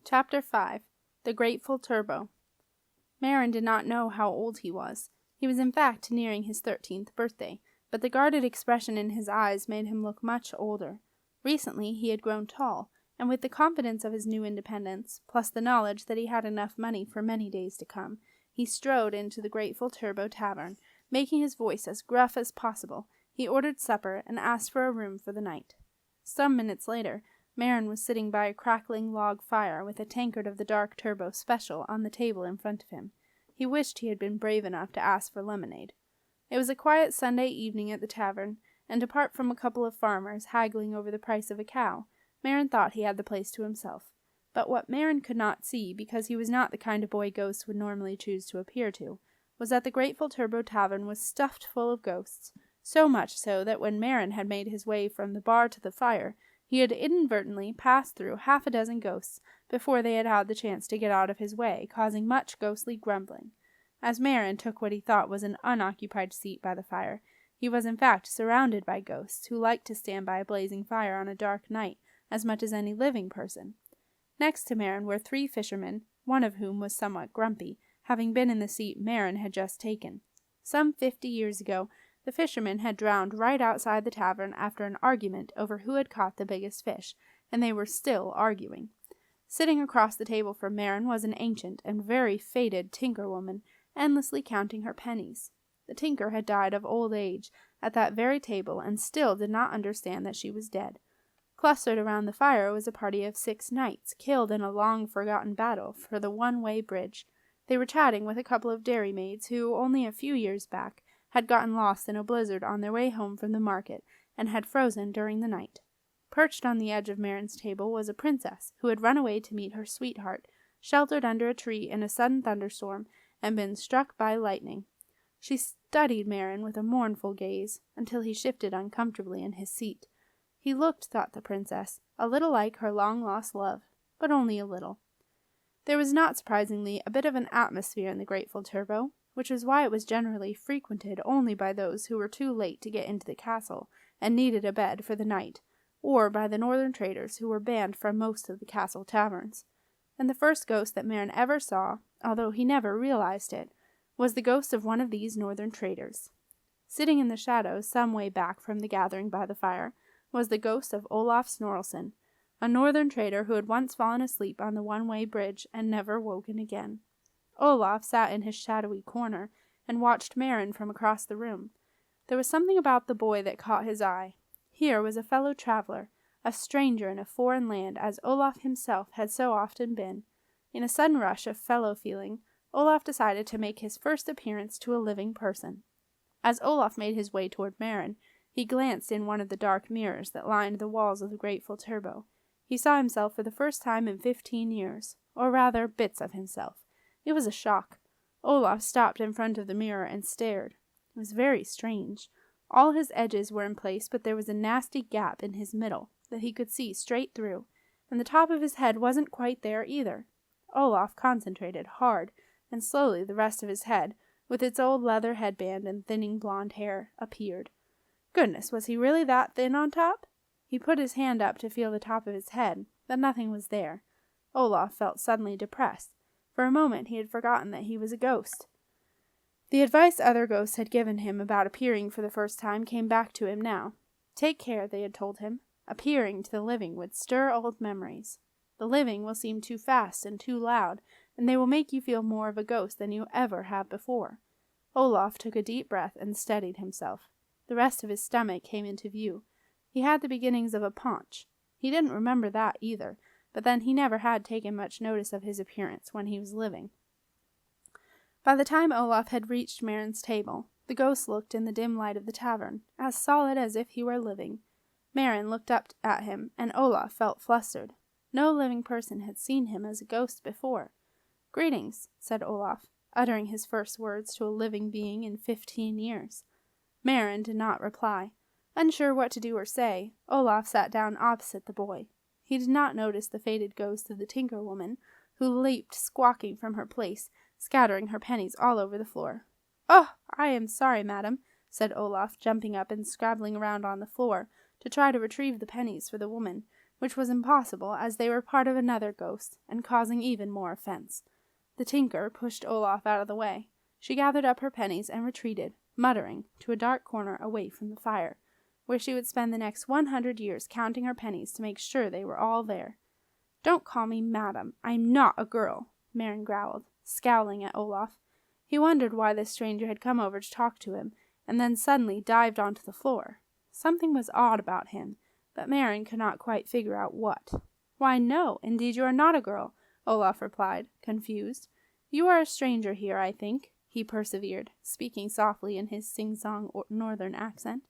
Chapter 5. The Grateful Turbo. Marin did not know how old he was. He was in fact nearing his 13th birthday, but the guarded expression in his eyes made him look much older. Recently he had grown tall, and with the confidence of his new independence, plus the knowledge that he had enough money for many days to come, he strode into the Grateful Turbo Tavern. Making his voice as gruff as possible, he ordered supper and asked for a room for the night. Some minutes later, Marin was sitting by a crackling log fire with a tankard of the dark Turbo Special on the table in front of him. He wished he had been brave enough to ask for lemonade. It was a quiet Sunday evening at the tavern, and apart from a couple of farmers haggling over the price of a cow, Marin thought he had the place to himself. But what Marin could not see, because he was not the kind of boy ghosts would normally choose to appear to, was that the Grateful Turbo Tavern was stuffed full of ghosts, so much so that when Marin had made his way from the bar to the fire, he had inadvertently passed through half a dozen ghosts before they had had the chance to get out of his way, causing much ghostly grumbling. As Marin took what he thought was an unoccupied seat by the fire, he was in fact surrounded by ghosts who liked to stand by a blazing fire on a dark night as much as any living person. Next to Marin were 3 fishermen, one of whom was somewhat grumpy, having been in the seat Marin had just taken. Some 50 years ago, the fishermen had drowned right outside the tavern after an argument over who had caught the biggest fish, and they were still arguing. Sitting across the table from Marin was an ancient and very faded tinker-woman, endlessly counting her pennies. The tinker had died of old age at that very table and still did not understand that she was dead. Clustered around the fire was a party of 6 knights, killed in a long-forgotten battle for the one-way bridge. They were chatting with a couple of dairymaids who, only a few years back, had gotten lost in a blizzard on their way home from the market, and had frozen during the night. Perched on the edge of Marin's table was a princess who had run away to meet her sweetheart, sheltered under a tree in a sudden thunderstorm, and been struck by lightning. She studied Marin with a mournful gaze, until he shifted uncomfortably in his seat. He looked, thought the princess, a little like her long-lost love, but only a little. There was not surprisingly a bit of an atmosphere in the Grateful Turbo, which was why it was generally frequented only by those who were too late to get into the castle and needed a bed for the night, or by the northern traders who were banned from most of the castle taverns. And the first ghost that Marin ever saw, although he never realized it, was the ghost of one of these northern traders. Sitting in the shadows some way back from the gathering by the fire was the ghost of Olaf Snorrelson, a northern trader who had once fallen asleep on the one-way bridge and never woken again. Olaf sat in his shadowy corner and watched Marin from across the room. There was something about the boy that caught his eye. Here was a fellow traveler, a stranger in a foreign land, as Olaf himself had so often been. In a sudden rush of fellow feeling, Olaf decided to make his first appearance to a living person. As Olaf made his way toward Marin, he glanced in one of the dark mirrors that lined the walls of the Grateful Turbo. He saw himself for the first time in 15 years, or rather, bits of himself. It was a shock. Olaf stopped in front of the mirror and stared. It was very strange. All his edges were in place, but there was a nasty gap in his middle that he could see straight through, and the top of his head wasn't quite there either. Olaf concentrated hard, and slowly the rest of his head, with its old leather headband and thinning blonde hair, appeared. Goodness, was he really that thin on top? He put his hand up to feel the top of his head, but nothing was there. Olaf felt suddenly depressed. For a moment he had forgotten that he was a ghost. The advice other ghosts had given him about appearing for the first time came back to him now. Take care, they had told him. Appearing to the living would stir old memories. The living will seem too fast and too loud, and they will make you feel more of a ghost than you ever have before. Olaf took a deep breath and steadied himself. The rest of his stomach came into view. He had the beginnings of a paunch. He didn't remember that either, but then he never had taken much notice of his appearance when he was living. By the time Olaf had reached Marin's table, the ghost looked in the dim light of the tavern, as solid as if he were living. Marin looked up at him, and Olaf felt flustered. No living person had seen him as a ghost before. "Greetings," said Olaf, uttering his first words to a living being in 15 years. Marin did not reply. Unsure what to do or say, Olaf sat down opposite the boy. He did not notice the faded ghost of the tinker-woman, who leaped squawking from her place, scattering her pennies all over the floor. "Oh, I am sorry, madam," said Olaf, jumping up and scrabbling around on the floor to try to retrieve the pennies for the woman, which was impossible, as they were part of another ghost, and causing even more offense. The tinker pushed Olaf out of the way. She gathered up her pennies and retreated, muttering, to a dark corner away from the fire, where she would spend the next 100 years counting her pennies to make sure they were all there. "Don't call me madam. I am not a girl," Maren growled, scowling at Olaf. He wondered why this stranger had come over to talk to him, and then suddenly dived onto the floor. Something was odd about him, but Maren could not quite figure out what. "Why, no, indeed you are not a girl," Olaf replied, confused. "You are a stranger here, I think," he persevered, speaking softly in his sing-song northern accent.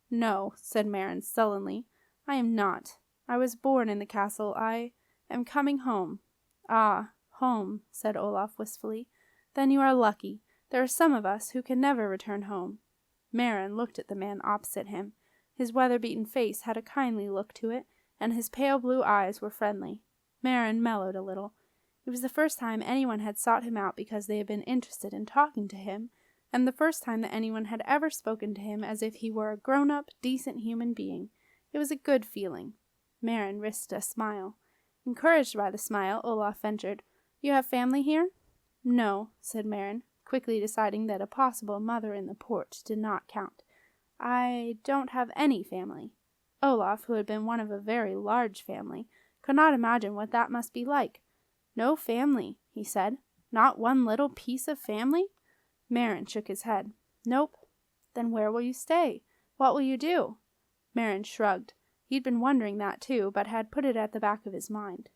"No," said Maren sullenly, "I am not. I was born in the castle. I am coming home." "Ah, home," said Olaf wistfully. "Then you are lucky. There are some of us who can never return home." Maren looked at the man opposite him. His weather-beaten face had a kindly look to it, and his pale blue eyes were friendly. Maren mellowed a little. It was the first time anyone had sought him out because they had been interested in talking to him, and the first time that anyone had ever spoken to him as if he were a grown-up, decent human being. It was a good feeling. Maren risked a smile. Encouraged by the smile, Olaf ventured, "You have family here?" "No," said Maren, quickly deciding that a possible mother in the porch did not count. "I don't have any family." Olaf, who had been one of a very large family, could not imagine what that must be like. "No family," he said. "Not one little piece of family?" Maren shook his head. "Nope." "Then where will you stay? What will you do?" Maren shrugged. He'd been wondering that too, but had put it at the back of his mind.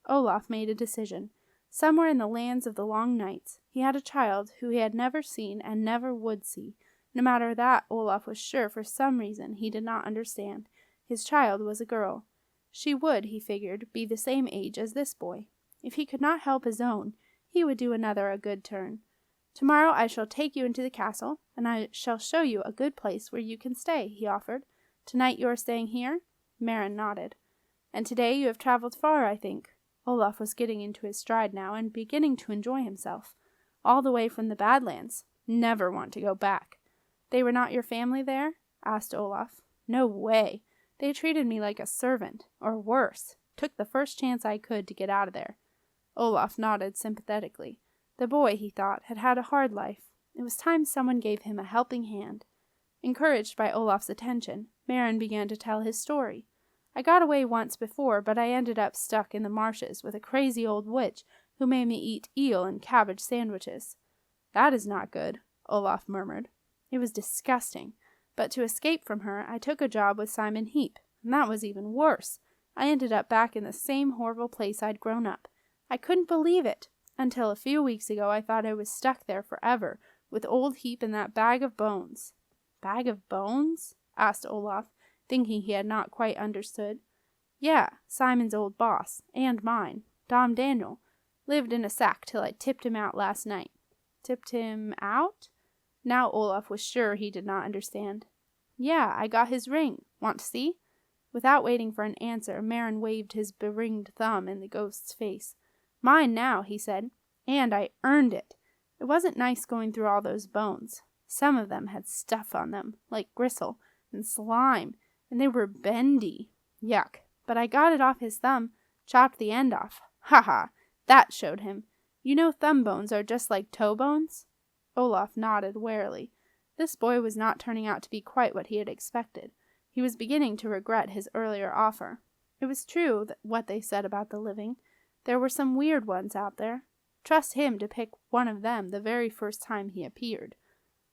Olaf made a decision. Somewhere in the lands of the long nights, he had a child who he had never seen and never would see. No matter that, Olaf was sure for some reason he did not understand. His child was a girl. She would, he figured, be the same age as this boy. If he could not help his own, he would do another a good turn. "Tomorrow I shall take you into the castle, and I shall show you a good place where you can stay," he offered. "Tonight you are staying here?" Maren nodded. "And today you have traveled far, I think." Olaf was getting into his stride now and beginning to enjoy himself. "All the way from the Badlands. Never want to go back." "They were not your family there?" asked Olaf. "No way. They treated me like a servant, or worse. Took the first chance I could to get out of there." Olaf nodded sympathetically. The boy, he thought, had had a hard life. It was time someone gave him a helping hand. Encouraged by Olaf's attention, Maren began to tell his story. "I got away once before, but I ended up stuck in the marshes with a crazy old witch who made me eat eel and cabbage sandwiches." "That is not good," Olaf murmured. "It was disgusting. But to escape from her, I took a job with Simon Heap, and that was even worse. I ended up back in the same horrible place I'd grown up. I couldn't believe it. Until a few weeks ago I thought I was stuck there forever, with old Heap and that bag of bones." "Bag of bones?" asked Olaf, thinking he had not quite understood. "Yeah, Simon's old boss, and mine, Dom Daniel, lived in a sack till I tipped him out last night." "Tipped him out?" Now Olaf was sure he did not understand. "Yeah, I got his ring. Want to see?" Without waiting for an answer, Maren waved his beringed thumb in the ghost's face. "Mine now," he said, "and I earned it. It wasn't nice going through all those bones. Some of them had stuff on them, like gristle and slime, and they were bendy. Yuck. But I got it off his thumb, chopped the end off. Ha ha! That showed him. You know thumb bones are just like toe bones?" Olaf nodded warily. This boy was not turning out to be quite what he had expected. He was beginning to regret his earlier offer. It was true what they said about the living. There were some weird ones out there. Trust him to pick one of them the very first time he appeared.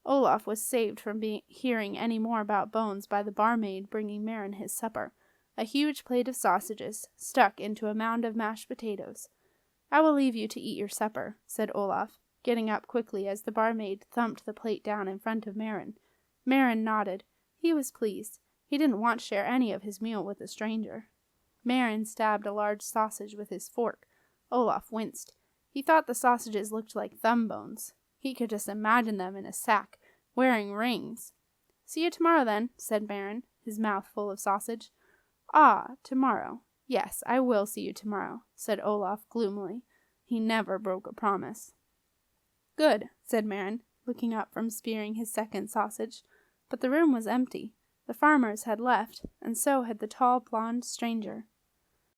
Olaf was saved from hearing any more about bones by the barmaid bringing Maren his supper, a huge plate of sausages stuck into a mound of mashed potatoes. "I will leave you to eat your supper," said Olaf, getting up quickly as the barmaid thumped the plate down in front of Maren. Maren nodded. He was pleased. He didn't want to share any of his meal with a stranger. Maren stabbed a large sausage with his fork. Olaf winced. He thought the sausages looked like thumb bones. He could just imagine them in a sack, wearing rings. "See you tomorrow, then," said Maren, his mouth full of sausage. "Ah, tomorrow. Yes, I will see you tomorrow," said Olaf gloomily. He never broke a promise. "Good," said Maren, looking up from spearing his second sausage. But the room was empty. The farmers had left, and so had the tall blonde stranger.